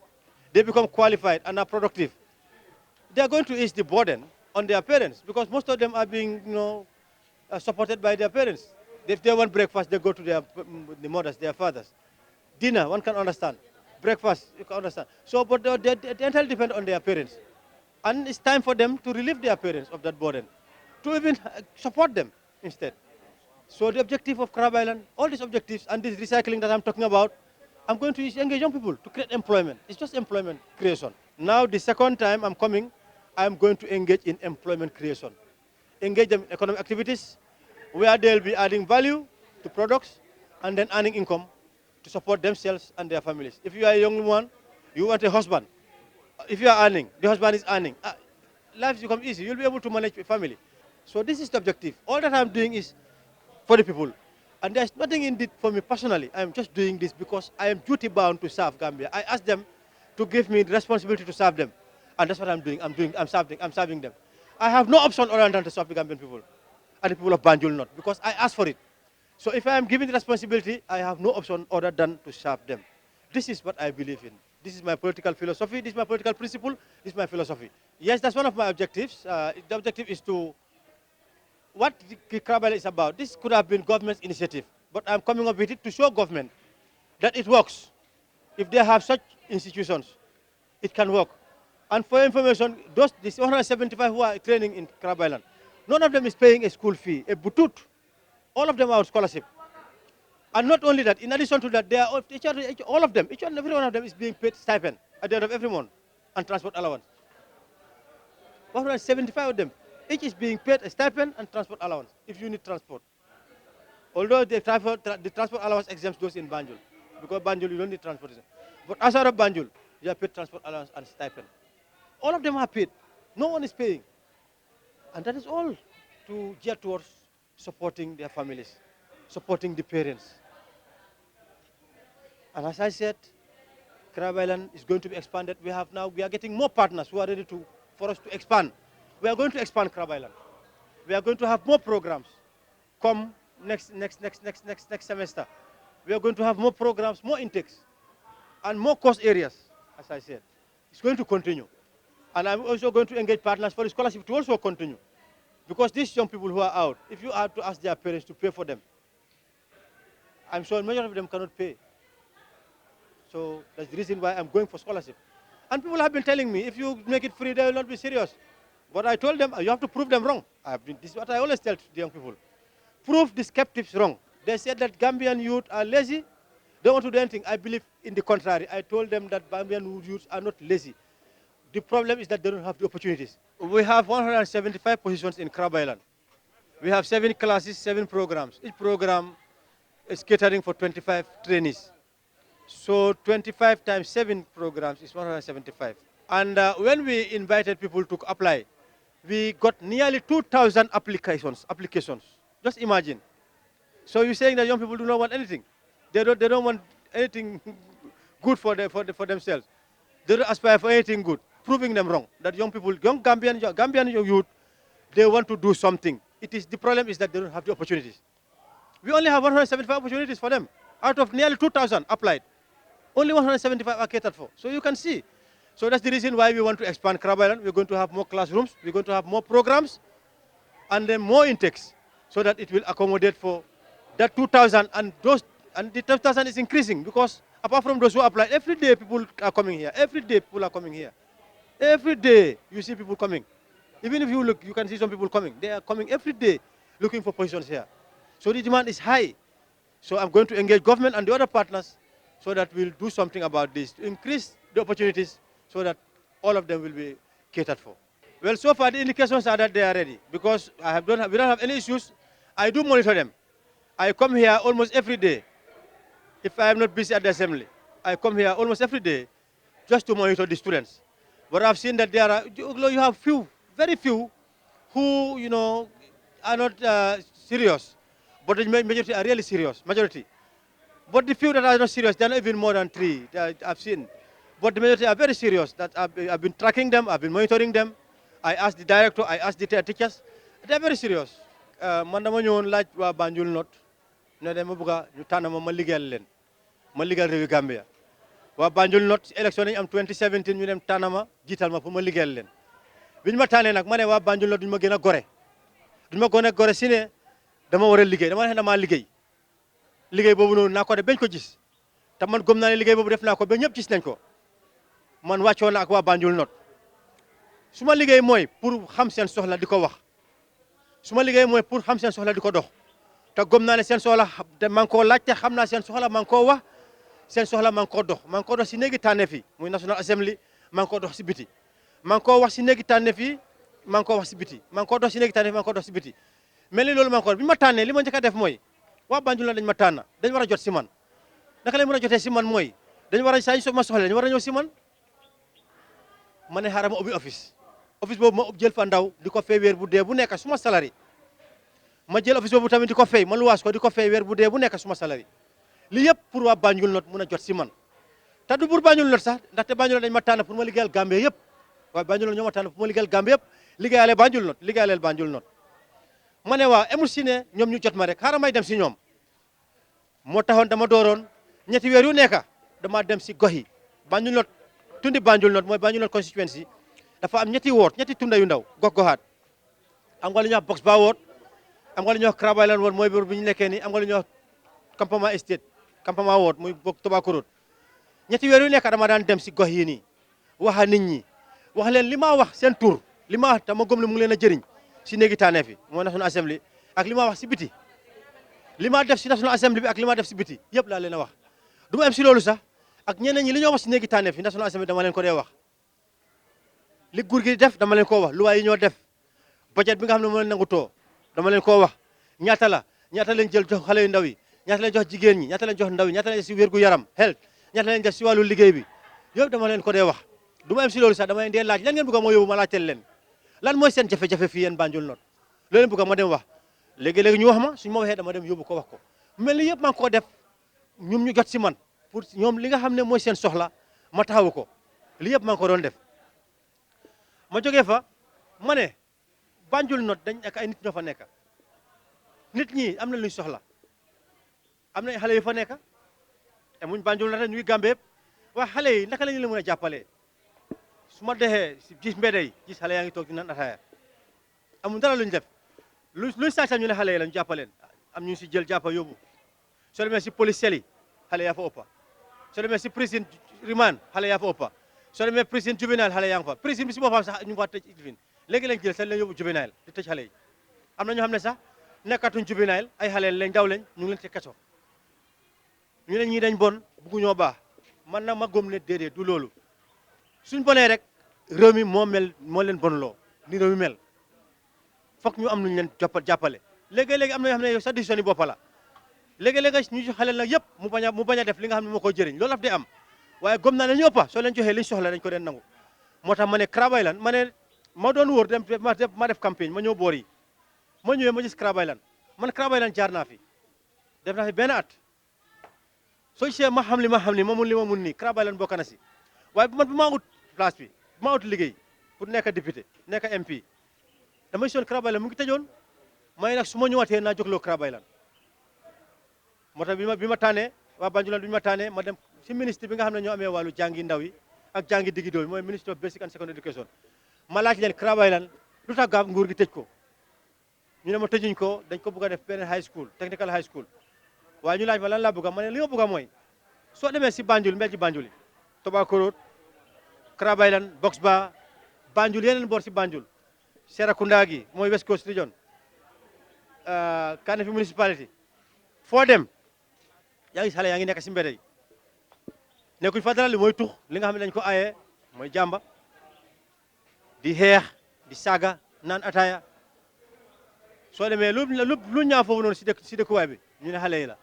they become qualified and are productive, they are going to ease the burden on their parents, because most of them are being supported by their parents. If they want breakfast, they go to the mothers, their fathers. Dinner, one can understand. Breakfast, you can understand. So, but they entirely depend on their parents. And it's time for them to relieve their parents of that burden, to even support them instead. So the objective of Crab Island, all these objectives and this recycling that I'm talking about, I'm going to engage young people to create employment. It's just employment creation. Now the second time I'm coming, I'm going to engage in employment creation. Engage them in economic activities where they'll be adding value to products and then earning income to support themselves and their families. If you are a young woman, you want a husband. If you are earning, the husband is earning. Life becomes easy. You'll be able to manage your family. So this is the objective. All that I'm doing is for the people. And there's nothing in it for me personally. I'm just doing this because I am duty bound to serve Gambia. I asked them to give me the responsibility to serve them. And that's what I'm doing. I'm serving them. I have no option other than to serve the Gambian people. And the people of Banjul not, because I asked for it. So if I am given the responsibility, I have no option other than to serve them. This is what I believe in. This is my political philosophy. This is my political principle. This is my philosophy. Yes, that's one of my objectives. The objective is to, what the Crab Island is about. This could have been government's initiative, but I'm coming up with it to show government that it works. If they have such institutions, it can work. And for information, these 175 who are training in Crab Island, None of them is paying a school fee, a butut. All of them are on scholarship. And not only that, in addition to that, they are all of them, each and every one of them is being paid stipend at the end of every month and transport allowance. 175 of them, each is being paid a stipend and transport allowance if you need transport. Although the transport allowance exempts those in Banjul, because Banjul you don't need transportation. But outside of Banjul, you are paid transport allowance and stipend. All of them are paid. No one is paying. And that is all to gear towards supporting their families, supporting the parents. And as I said, Crab Island is going to be expanded. We are getting more partners who are ready for us to expand. We are going to expand Crab Island. We are going to have more programs come next semester. We are going to have more programs, more intakes, and more course areas, as I said. It's going to continue. And I'm also going to engage partners for the scholarship to also continue. Because these young people who are out, if you are to ask their parents to pay for them, I'm sure many of them cannot pay. So that's the reason why I'm going for scholarship. And people have been telling me, if you make it free, they will not be serious. But I told them, you have to prove them wrong. This is what I always tell the young people. Prove the skeptics wrong. They said that Gambian youth are lazy, don't want to do anything. I believe in the contrary. I told them that Gambian youths are not lazy. The problem is that they don't have the opportunities. We have 175 positions in Crab Island. We have 7 classes, 7 programs. Each program is catering for 25 trainees. So 25 times 7 programs is 175. And when we invited people to apply, we got nearly 2,000 applications. Just imagine. So you're saying that young people do not want anything. They don't want anything good for themselves. They don't aspire for anything good, proving them wrong. That young people, young Gambian youth, they want to do something. The problem is that they don't have the opportunities. We only have 175 opportunities for them. Out of nearly 2,000 applied, only 175 are catered for. So you can see. So that's the reason why we want to expand Crab Island. We're going to have more classrooms. We're going to have more programs and then more intakes so that it will accommodate for that 2,000 and the 2,000 is increasing because apart from those who apply, every day people are coming here. Every day people are coming here. Every day you see people coming. Even if you look, you can see some people coming. They are coming every day looking for positions here. So the demand is high. So I'm going to engage government and the other partners so that we'll do something about this to increase the opportunities so that all of them will be catered for. Well, so far the indications are that they are ready because we don't have any issues. I do monitor them. I come here almost every day. If I am not busy at the assembly, I come here almost every day just to monitor the students. But I've seen that you have very few who, are not serious. But the majority are really serious, majority. But the few that are not serious, they're not even more than 3 that I've seen. But the majority are very serious. That I've been tracking them, I've been monitoring them. I asked the director, I asked the teachers. They're very serious. Man dama ñëwoon laaj waa Banjul not ne dama bëgg ñu tànn ma liggéeyal leen ma liggéeyal réewi Gambia waa Banjul not élection yi am 2017 ñu dem tànn ma jiital ma pour ma liggéeyal leen biñ ma tànnee nag ma ne waa Banjul not duñ ma gën a gore duñ ma gën a gore si ne dama war a liggéey dama ne damaa liggéey boobu noonu naa ko def bañ ko gis te man gëm naa ne liggéey boobu def naa ko ba ñëpp gis nañ ko man wàccoon na ak waa Banjul not su ma liggéey mooy pour xam seen soxla di ko wax su ma liggéey mooy pour xam seen soxla di ko dox te gëm naa ne seen soxla maa ngi koo laajte xam naa seen soxla maa ngi koo wax seen soxla maa ngi koo dox si néegi tànneef yi muy National Assembly maa ngi koo dox si biti maa ngi koo wax si néegi tànneef yi maa ngi koo wax si biti maa ngi koo dox si néegi tànneef maa ngi koo dox si biti mel ni loolu maa ngi ko bi ma tànnee li ma njëkk a def mooy waa Banjul dañ ma tànn dañ war a jot si man naka lañ mën a jotee si man mooy dañ war a saa ñu ma soxla dañ war a ñëw si man ma ne xaaral ma ubbi office boobu ma jël fa ndaw di ko fay weer bu dee bu nekk suma salari ma jël office boobu tamit di ko fay ma luwaas ko di ko fay weer bu dee bu nekk suma salari li yëpp pour waa Banjul not mun a jot si man te du pour Banjul not sax ndaxte Banjul dañ ma tànn pour ma liggéeyal Gambie yëpp waaye Banjul not ñoo ma tànn pour ma liggéeyal Gambie yëpp liggéeyale Banjul not ma ne waa emul si ne ñoom ñu jot ma rek xaaral may dem si ñoom moo taxoon dama dooroon ñetti weer yu nekk dama dem si gox yi Banjul not tundi Banjul not mooy Banjul not Constituency dafa am ñetti tunda yu ndaw gox-goxaat am nga lu ñuy wax box ba woot am nga lu ñuy wax Crab Island woot mooy bor bi ñu nekkee nii am nga lu ñuy wax campement estate campement woot muy bokk Tobacco Road ñetti weer yu nekk dama daan dem si gox yi nii wax nit ñi wax leen li ma wax seen tur li ma wax dama gëm ne mu ngi leen a jëriñ si néegi tànneef fi mooy National Assembly ak li ma wax si biti li ma def si National Assembly bi ak li ma def si biti yëpp laa leen a wax du ma am si loolu sax ak ñeneen ñi li ñoo wax si néegi tànneef fi National Assembly dama leen ko dee wax li nguur gi def dama leen koo wax luwaay yi ñoo def budget bi nga xam ne moo leen nangu too dama leen koo wax ñaata leen jël jox xale yu ndaw yi ñaata leen jox jigéen ñi ñaata leen jox ndaw yi ñaata leen si wérgu yaram health ñaata leen def si wàllu liggéey bi yëpp dama leen ko dee wax du ma am si loolu sax dama leen dee laaj lan ngeen bëgg moo yóbbu ma laajteel leen lan mooy seen jafe-jafe fii yéen Banjul North loolu bëgg ma dem wax léegi-léegi ñu wax ma suñu ma waxee dama dem yóbbu ko wax ko mel ni yëpp maa ngi koo def ñum ñu jot si man pour ñoom li nga xam ne mooy seen soxla ma taxawu ko li yëpp maa ngi ko doon def ma jógee fa ma ne Banjul North dañ ak ay nit ñoo fa nekk nit ñi am na luñ soxla am na xale yu fa nekk te muñ Banjul North ñu ngi Gambie yëpp waaye xale yi naka la ñu leen mën a jàppalee su ma dexee si gis mbedd yi gis xale yaa ngi toog di naan ataaya amul dara luñ def luñ saasal ñu ne xale yi la ñu jàppaleen am ñu si jël jàppa yóbbu soo demee si police sel yi xale yaa fa ëppa soo demee si prison remand xale yaa fa ëppa soo demee prison juvenile xale yaa ngi fa prison bi si boppam sax ñu ngi fa tëj ifin léegi lañ jël sax leen yóbbu juvenile di tëj xale yi am na ñoo xam ne sax nekkatuñ juvenile ay xale lañ daw lañ ñu ngi leen ci kaso ñu ne ñii dañ bon buggu ñoo baax man nag ma gëm ne déedéet du loolu suñ bonee rek réew mi moo leen bonloo ni réew mi mel foog ñu am nuñ leen jàppale léegi-léegi am na yoo xam ne yow sa décision yi boppa la léegi-léegi ñu xale nag yëpp mu bañ a def li nga xam ne moo ko jëriñ loolu daf di am waaye gëm naa ne ñu ëppa soo leen joxee liñ soxla dañ ko den nangu moo tax ma ne Crab Island ma doon wóor dem ma def campagne ma ñëw boor yi ma ñëwee ma gis Crab Island man Crab Island jaar naa fi def naa fi benn at soo gisee ma xam li ma mun li ma mun nii Crab Island bokk na si waaye man bu maa ut place bi bu maa ut liggéey pour nekk député nekk MP damay soon Crab Island mu ngi tëjoon may nag su ma ñëwaatee naa jógloo Crab Island moo tax bi ma tànnee waa Banjul bi ma tànnee ma dem si ministre bi nga xam ne ñoo amee wàllu jàngi ndaw yi ak jàngi diggi dóomi mooy ministre of basic and secondary education ma laaj leen Crab Island lu tax gaab nguur gi tëj ko ñu ne ma tëjuñ ko dañ ko bëgg a def beneen high school technical high school waaye ñu laaj ma lan laa bëgg a ma ne li ma bëgg a mooy soo demee si Banjul mbel ci Banjul yi Tobacco Road Crab Island Box Bar Banjul yeneen boor si Banjul Serekunda gi mooy West Coast Region Kanifing municipality foo dem yaa ngi xale yaa ngi nekk si mbedd yi nekkuñ fa dara li mooy tux li nga xam ne dañ ko aaye mooy jàmba di xeex di saaga naan ataaya soo demee lu ñaaw foofu noonu si dëkkuwaay bi ñu ne xale yi la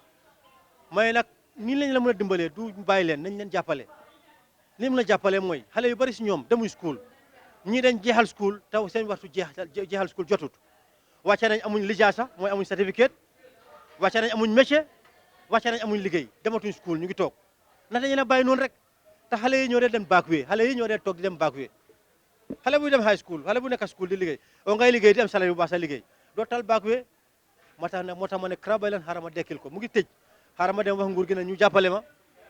may nag nii lañ la mën a dimbalee du bàyyi leen nañ leen jàppale li mu la jàppale mooy xale yu bari si ñoom demuñ school ñii dañ jeexal school taw seen waxtu jeexal school jotut wàcce nañ amuñ lijaasa mooy amuñ certificate wàcce nañ amuñ métier wàcce nañ amuñ liggéey dematuñ school ñu ngi toog ndax dañu la bàyyi noonu rek te xale yi ñoo dee dem backway xale yi ñoo dee toog di dem backway xale buy dem high school xale bu nekk school di liggéey o ngay liggéey di am salaire bu baax sa liggéey doo tal backway moo tax ma ne Crab Island xaaral ma dekkil ko mu ngi tëj xaaral ma dem wax nguur gi ne ñu jàppale ma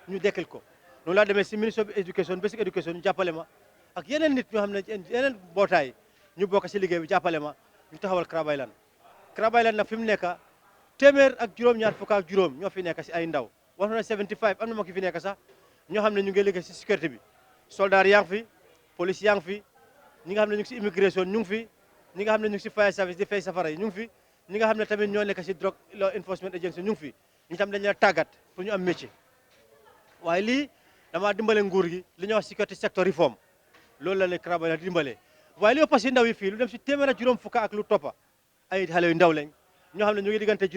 ñu dekkil ko noonu laa demee si ministre of education basic education ñu jàppale ma ak yeneen nit ñoo xam ne yeneen mbootaay ñu bokk si liggéey bi jàppale ma ñu taxawal Crab Island Crab Island nag fi mu nekk téeméer ak juróom-ñaar fukk ak juróom ñoo fi nekk si ay ndaw wax na 75 am na ma ki fi nekk sax ñoo xam ne ñu ngi liggéey si sécurité bi soldat yaa ngi fi police yaa ngi fi ñi nga xam ne ñu ngi si immigration ñu ngi fi ñi nga xam ne ñu ngi si fire service di fay safara yi ñu ngi fi ñi nga xam ne tamit ñoo nekk si drogue law enforcement agency ñu ngi fi ñu tam dañu la tàggat pour ñu am métier waaye lii dama dimbale nguur gi li ñuy wax sécurité sector reform loolu la ne Crab Island dimbale waaye li ëpp si ndaw yi fii lu dem si téeméer ak juróom fukk ak lu toppa ay xale yu ndaw lañ ñoo xam ne ñu ngi diggante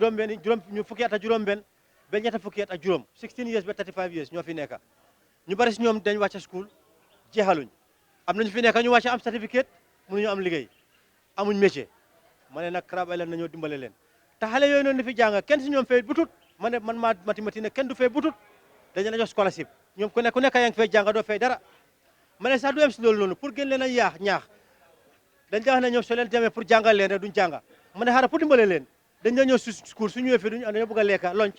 ñu fukki at ak juróom-benn ba ñetta fukki at ak juróom 16 years ba 35 years ñoo fi nekk ñu bari si ñoom dañ wàcc school jeexaluñ am nañu fi nekk ñu wàcc am certificate mënuñu am liggéey amuñ métier ma ne nag Crab Island nañoo dimbale leen te xale yooyu noonu fi jàng kenn si ñoom fay butut ma ne man maa mathématique ne kenn du fay butut dañu la jox scholarship ñoom ku nekk yaa ngi fay jàng doo fay dara ma ne sax du am si loolu noonu pour gën leen a ñaax dañ da wax ne ñoom soo leen demee pour jàngal leen rek duñ jàng ma ne xaaral pour dimbale leen dañ la ñëw su school su ñëwee fii duñu dañoo bëgg a lekka lonc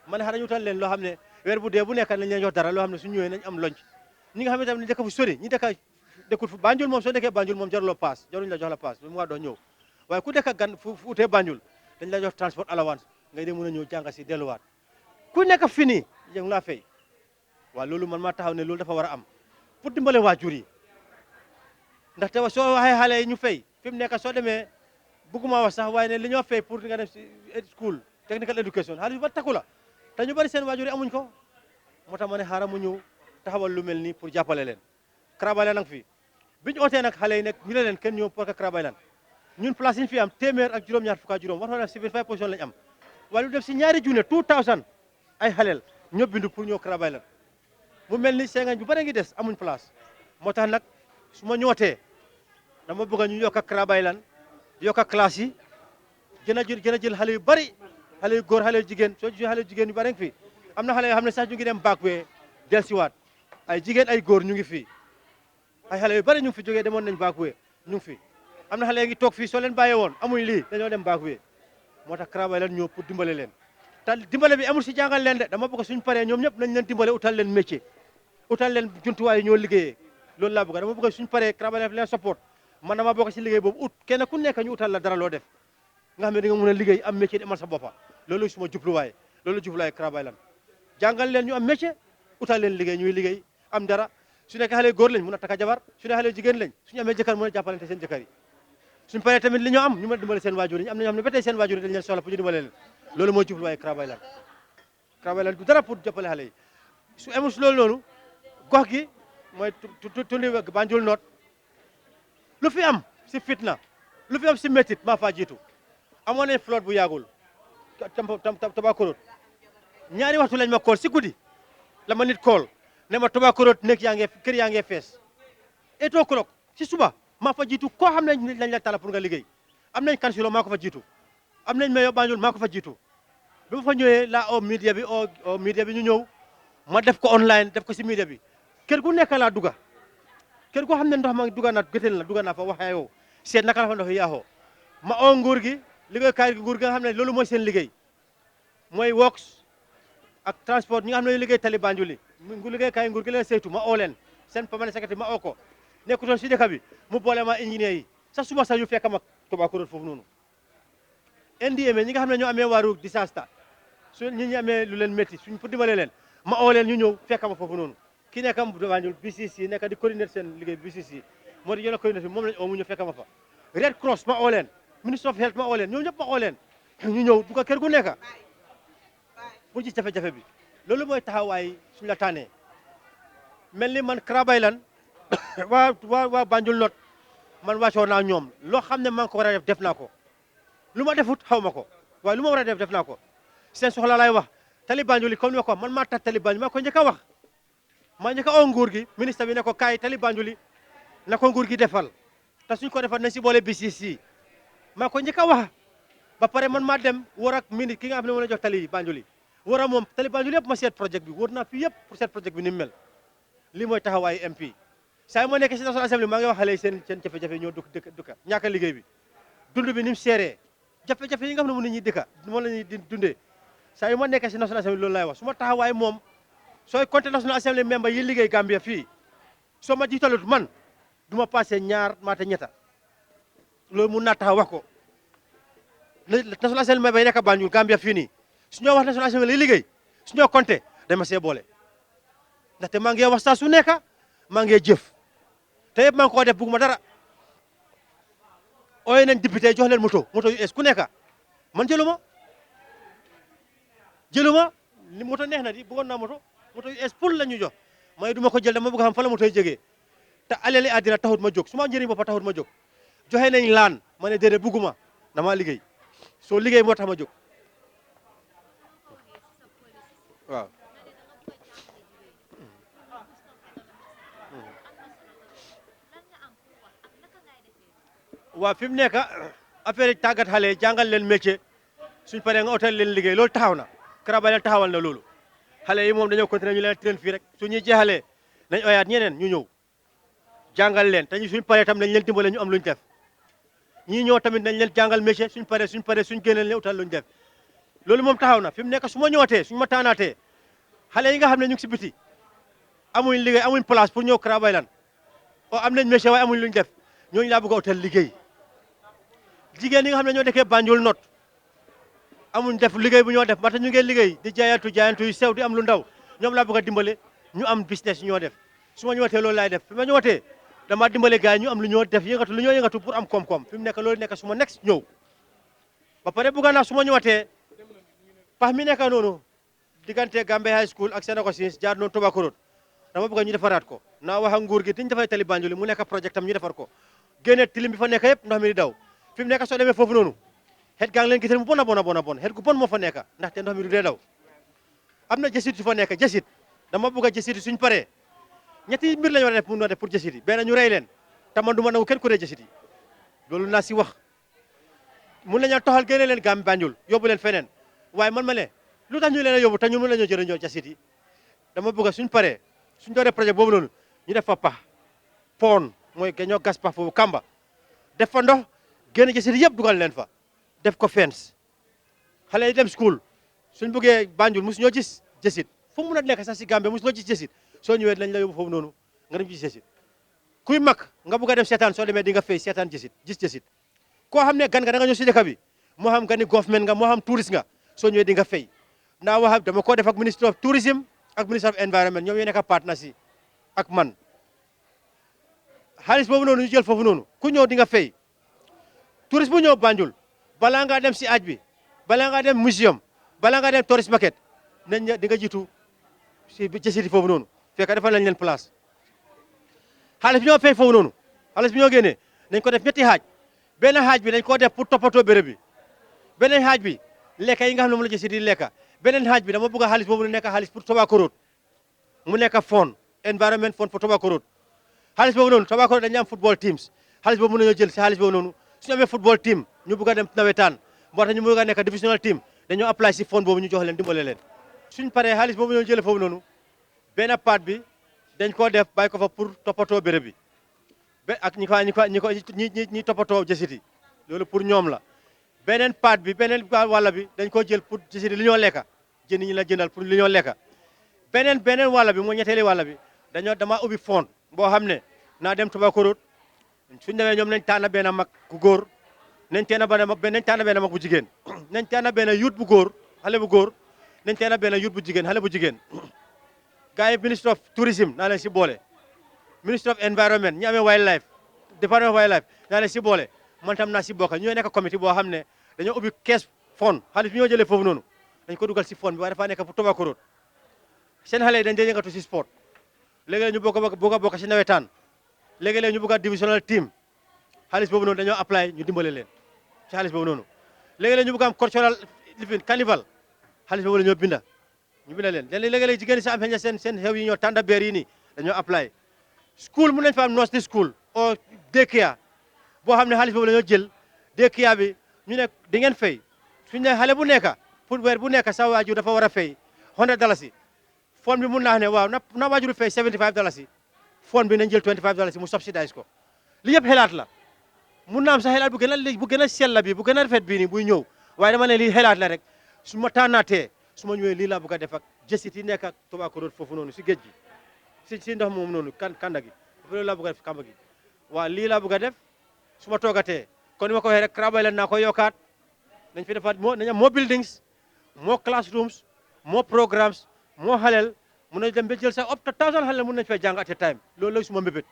ma ne xaaral ñu utal leen loo xam ne weer bu dee bu nekk nañ leen jox dara loo xam ne su ñëwee nañ am lonc ñi nga xam ne tamit dëkk fu sori ñi dëkkul fu Banjul moom soo dëkkee Banjul moom jaruloo paas jaruñ la jox la paas mu nga doo ñëw waaye ku dëkk gan fu utee Banjul dañ la jox transport allowance ngay dem mën a ñëw jàng si delluwaat ku nekk fi nii yëngu laa fay waaw loolu man maa taxaw ne loolu dafa war a am pour dimbale waajur yi ndaxte soo waxee xale yi ñu fay fi mu nekk soo demee bëgguma wax sax waaye ne li ñoo fay pour nga def si school technical education xaalis ba takku la te ñu bari seen waajur yi amuñ ko moo tax ma ne xaaral mu ñëw taxawal lu mel nii pour jàppale leen Krabaylan nag fii biñu ootee nag xale yi nekk ñu ne leen kenn ñëw pour que Krabaylan ñun place yi ñu fi am téeméer ak juróom-ñaar fukk ak juróom war na def 75 position lañ am waaye lu def si ñaari junne 2000 ay xaleel ñoo bindu pour ñëw Krabaylan mu mel ni Senghane bu bare ngi des amuñ place moo tax nag su ma ñootee dama bëgg ñu yokk ak Krabaylan yokk ak classe yi gën a jël xale yu bari xale yu góor xale yu jigéen soo gisee xale yu jigéen yu bari ngi fi am na xale yoo xam ne sax ñu ngi dem backway dellusiwaat ay jigéen ay góor ñu ngi fi ay xale yu bari ñu ngi fi jógee demoon nañ backway ñu ngi fi am na xale yi ngi toog fii soo leen bàyyee woon amuñ lii dañoo dem backway moo tax Krabaylan ñëw pour dimbale leen te dimbale bi amul si jàngal leen de dama bëgg suñ paree ñoom ñëpp nañ leen dimbale utal leen métier utal leen jumtuwaay yi ñoo liggéeyee loolu laa bëgg dama bëgg suñ paree Krabaylan leen support man dama bokk si liggéey boobu ut kenn ku nekk ñu utal la dara loo def nga xam ne di nga mën a liggéey am métier demal sa boppa loolu suma jubluwaay loolu jubluwaay Krabaylan jàngal leen ñu am métier utal leen liggéey ñuy liggéey am dara su nekk xale góor lañ mën a takka jabar su nekk xale jigéen lañ suñu amee jëkkër mën a jàppalante seen jëkkër yi suñu paree tamit li ñoo am ñu mën a dimbale seen waajur yi am na ñoo xam ne ba tey seen waajur yi dañ leen soxla pour ñu dimbale leen loolu mooy jubluwaay Krabaylan du dara pour jàppale xale yi su amul si loolu noonu gox gi mooy tundi Banjul North lu fi am si fitna lu fi am si métit maa faa jiitu amoon nañ flotte bu yàggul Tobakorot ñaari waxtu lañ ma kool si guddi la ma nit kool ne ma Tobakorot nekk yaa ngi kër yaa ngi fees 8 o'clock si suba maa fa jiitu koo xam ne lañ la tala pour nga liggéey am nañ kansilo maa ko fa jiitu am nañ mayo Banjul maa ko fa jiitu bi ma fa ñëwee la o media bi ñu ñëw ma def ko online def ko si media bi kër gu nekk laa duga kër goo xam ne ndox ma duga na gëtën la duga naa fa waxee yow seet naka la fa ndox yi yaaxoo ma oo nguur gi liggéeykaay nguur gi nga xam ne loolu mooy seen liggéey mooy works ak transport ñi nga xam ne liggéey tali Banjul yi liggéeykaay nguur gi leen saytu ma oo leen seen permanent secrétaire ma oo ko nekkutoon si dëkk bi mu boole ma ingénieur yi sax suba sax yu fekk ma Tobakorot foofu noonu NDM ñi nga xam ne ñoo amee waaru disaster su ñi amee lu leen métti suñ pour dimbale leen ma oo leen ñu ñëw fekk ma foofu noonu ki nekkam Banjul BCC nekk di coordinateur seen liggéey BCC moo di yéen a coordinateur moom lañ oo mu ñu fekk ma fa Red Cross ma oo leen Ministre of Health ma oo leen ñoom ñëpp ma oo leen ñu ñëw du ko kër gu nekk bu ci jafe-jafe bi loolu mooy taxawaay suñu la tànnee mel ni man Krabaylan waa Banjul North man wàccoo naa ñoom loo xam ne maa ngi ko war a def naa ko lu ma defut xaw ma ko waaye lu ma war a def naa ko seen soxla laay wax tali Banjul yi comme ni ma ko man maa tax tali Banjul maa ko njëkk a wax maa njëkk a oo nguur gi ministre bi ne ko kaay tali Banjul yi na ko nguur gi defal te suñ ko defal nañ si boole BCC maa ko njëkk a wax ba pare man maa dem war ak minute ki nga xam ne moo la jox tali Banjul yi war a moom tali Banjul yëpp ma seet projet bi wóor naa fi yëpp pour seet projet bi ni mu mel lii mooy taxawaayu MP saa yi ma nekk si National Assembly maa ngi wax xale yi seen jafe-jafe ñoo dëkka ñàkk a liggéey bi dund bi ni mu seeree jafe-jafe yi nga xam ne moom nit ñi dëkka moom la ñuy dundee saa yu ma nekk si National Assembly loolu laay wax su ma taxawaay moom sooy compté National Assembly member yi liggéey Gambia fii soo ma jiitalut man du ma passé ñaar maate ñetta loolu mun naa taxaw wax ko National Assembly member yi nekk Banjul Gambia fii nii su ñoo wax National Assembly yi liggéey su ñoo compté dañ ma see boole ndaxte maa ngi wax saa su nekk maa ngi jëf te yëpp maa ngi ko def bugguma dara ooy nañ député jox leen moto yu es ku nekk man jëluma li moto neex na di bëggoon naa moto yu es pour la ñu jox may duma ko jël dama bëgg xam fa la moto yi jógee te alali àddina taxut ma jóg su ma njëriñ boppa taxut ma jóg joxe nañ laan ma ne déedéet bugguma dama liggéey soo liggéey moo tax ma jóg waaw waaw fi mu nekk affaire tàggat xale jàngal leen métier suñ paree nga otal leen liggéey loolu taxaw na Krabaylan taxawal na loolu xale yi moom dañoo continuer ñu leen train fii rek su ñuy jeexalee nañ oyaat ñeneen ñu ñëw jàngal leen te ñu suñ paree tam nañ leen dimbale ñu am luñ def ñii ñëw tamit nañ leen jàngal métier suñ paree suñ génneel leen utal luñ def loolu moom taxaw na fi mu nekk su ma ñëwatee suñ ma taanaatee xale yi nga xam ne ñu ngi si biti amuñ liggéey amuñ place pour ñëw Krabaylan o am nañ métier waaye amuñ luñ def ñooñu laa bëgg a utal liggéey jigéen ñi nga xam ne ñoo dëkkee Banjul North amuñ def liggéey bu ñoo def ba tax ñu ngi liggéey di jaayantu yu sew di am lu ndaw ñoom laa bëgg a dimbale ñu am business ñoo def su ma ñëwatee loolu laay def fi ma ñëwatee dama dimbale gars yi ñu am lu ñoo def yëngatu lu ñoo yëngatu pour am koom-koom fi mu nekk loolu nekk su ma nekk ñëw ba pare bugga naa su ma ñëwaatee pax mi nekk noonu diggante Gambia High School ak Sénégal Sis jaar noonu Tobacco Road dama bëgg ñu defaraat ko naa wax ak nguur gi te ñu defaree tali Banjul mu nekk projet tam ñu defar ko génne tilim bi fa nekk yëpp ndox mi di daw fi mu nekk soo demee foofu noonu xet gaa ngi leen gisal mu bon a bon a bon a bon xet gu bon moo fa nekk ndaxte ndox mi du dee daw am na jësit yu fa nekk jësit dama bëgg a jësit suñ paree ñetti mbir lañu war a def mun a def pour jësit yi benn ñu rey leen te man du ma nangu kenn ku dee jësit yi loolu naa si wax mun nañu toxal génne leen Gambie Banjul yóbbu leen feneen waaye man ma ne lu tax ñu leen a yóbbu te ñun mun nañoo jëriñoo jësit yi dama bëgg suñ paree suñ dooree projet boobu noonu ñu def fa pax pon mooy ñoo gas pax foofu kamba def fa ndox génn jësit yëpp dugal leen fa def ko fence xale yi dem school suñ bëggee Banjul mosu ñoo gis jësit fu mu mun a nekk sax si Gambie mosu ñoo gis jësit soo ñëwee lañ la yóbbu foofu noonu nga dem gis jësit kuy mag nga bëgg a dem seetaan soo demee di nga fay seetaan jësit gis jësit koo xam ne gan nga da nga ñëw si dëkk bi moo xam gani government nga moo xam touriste nga soo ñëwee di nga fay ndaa wax dama ko def ak ministre of tourism ak ministre of environment ñoom ñoo nekk partner si ak man xaalis boobu noonu ñu jël foofu noonu ku ñëw di nga fay touriste bu ñëw Banjul balaa ngaa dem si aj bi balaa ngaa dem museum balaa ngaa dem tourist market nañ di nga jiitu si jësiti foofu noonu fekk defal nañ leen place xaalis bi ñoo fay foofu noonu xaalis bi ñoo génnee nañ ko def ñetti xaaj benn xaaj bi dañ ko def pour toppatoo béréb bi beneen xaaj bi lekka yi nga xam ne moom la jësiti di lekka beneen xaaj bi dama bëgg a xaalis boobu nekk xaalis pour Tobacco Road mu nekk fond environment fond pour Tobacco Road xaalis boobu noonu Tobacco Road dañu am football teams xaalis boobu mën nañoo jël si xaalis boobu noonu suñu amee football team ñu bëgg a dem nawetaan moo tax ñu bëgg a nekk divisional team dañoo apply si fond boobu ñu jox leen dimbale leen suñ paree xaalis boobu ñoo jëlee foofu noonu benn part bi dañ koo def bàyyi ko fa pour toppatoo béréb bi ak ñi toppatoo jësiti loolu pour ñoom la beneen part bi beneen wàll bi dañ koo jël pour jësiti li ñoo lekka jën ñi la jëndal pour li ñoo lekka beneen wàll bi moo ñetteeli wàll bi dama ubbi fond boo xam ne naa dem Tobacco Road suñ demee ñoom nañ tànn benn mag ku góor nañ tànn benn mag bu jigéen nañ tànn benn youth bu góor xale bu góor nañ tànn benn youth bu jigéen xale bu jigéen gars yi ministre of tourism naa leen si boole ministre of environment ñi amee wildlife department of wildlife naa leen si boole man tam naa si bokk ñoo nekk comité boo xam ne dañoo ubbi kees fond xaalis bi ñoo jëlee foofu noonu dañ ko dugal si fond bi waaye dafa nekk pour Tobacco Road seen xale yi dañ dee yëngatu si sport léegi-léeg ñu bëgg a bokk si nawetaan léegi-léeg ñu bëgg a divisional team xaalis boobu noonu dañoo apply ñu dimbale leen si xaalis boobu noonu léegi-léeg ñu bëgg am cultural living carnival xaalis boobu la ñoo binda ñu binda leen léegi-léeg jigéen ñi sa am xëy seen xew yi ñoo tànda beer yi nii dañoo apply school mun nañ fa am nursery school o daycare boo xam ne xaalis boobu la ñoo jël daycare bi ñu ne di ngeen fay suñu ne xale bu nekk pour weer bu nekk sa waajur dafa war a fay $100 fond bi mun naa ne waaw na waajur fay $75 fond bi nañ jël $25 mu subsidize ko li yëpp xelaat la mun naa am sax xelaat bu gën a sell bi bu gën a rafet bii nii buy ñëw waaye dama ne lii xelaat la rek su ma tànnaatee su ma ñëwee lii laa bëgg a def ak jësit yi nekk ak Tobacco Road foofu noonu si géej gi si ndox moom noonu kanda gi loolu laa bëgg a def kamba gi waaw lii laa bëgg a def su ma toogatee kon ni ma ko waxee rek Crab Island naa ko yokkaat nañ fi defaat nañ am more buildings more classrooms more programmes moo xaleel mun nañ dem ba jël sax up to 1000 xaleel mun nañ fay jàng at a time loolu la suma mbébét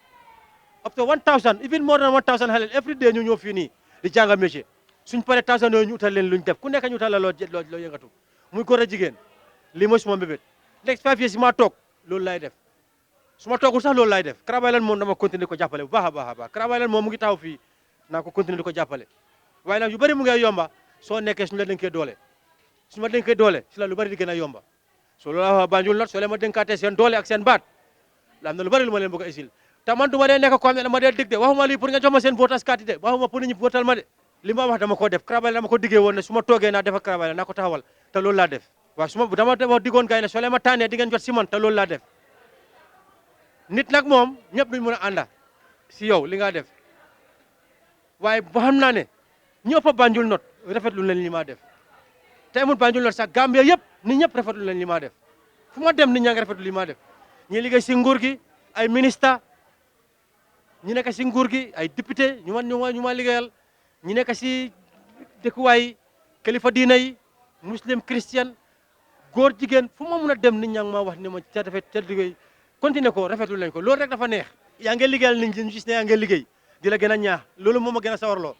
up to 1000 even more than 1000 xaleel every day ñu ñëw fii nii di jàng métier suñ paree 1000 yooyu ñu utal leen luñ def ku nekk ñu utal la loo yëngatu muy góor a jigéen lii mooy suma mbébét next 5 years si ma toog loolu laay def su ma toogul sax loolu laay def Crab Island moom dama continuer ko jàppale bu baax a baax a baax Crab Island moom mu ngi taxaw fii naa ko continuer di ko jàppale waaye nag yu bëri mu ngi yomba soo nekkee suñu la dénkee doole su ma dénkee doole si la lu bëri di gën a yomba so loolu la Banjul nag soo leen ma dénkaatee seen doole ak seen baat la am na lu bëri lu ma leen bëgg a isil te man du ma dee nekk ko xam ne dama dee dig de waxuma lii pour nga jox ma seen voters card de waxuma pour nit ñi votal ma de li ma wax dama ko def Crab Island dama ko diggee woon ne su ma toogee naa def ak Crab Island naa ko taxawal te loolu laa def waaw su ma dama wax diggoon gars yi ne soo leen ma tànnee di ngeen jot si man te loolu laa def nit nag moom ñëpp duñ mën a ànda si yow li nga def waaye ba xam naa ne ñëpp a Banjul not rafetlu leen li ma def te amul Banjul not sax Gambia yëpp nit ñëpp rafetlu leen li ma def fu ma dem nit ñaa ngi rafetlu li ma def ñi liggéey si nguur gi ay ministre ñi nekk si nguur gi ay député ñu ma liggéeyal ñi nekk si dëkkuwaay kilifa diina yi muslim christian góor jigéen fu ma mun a dem nit ñaa ngi ma wax ne ma ca rafet ca liggéey continuer ko rafetlu lañ ko loolu rek dafa neex yaa ngi liggéeyal nit ñi ñu gis ne yaa ngi liggéey di la gën a ñaax loolu moom a gën a sawarloo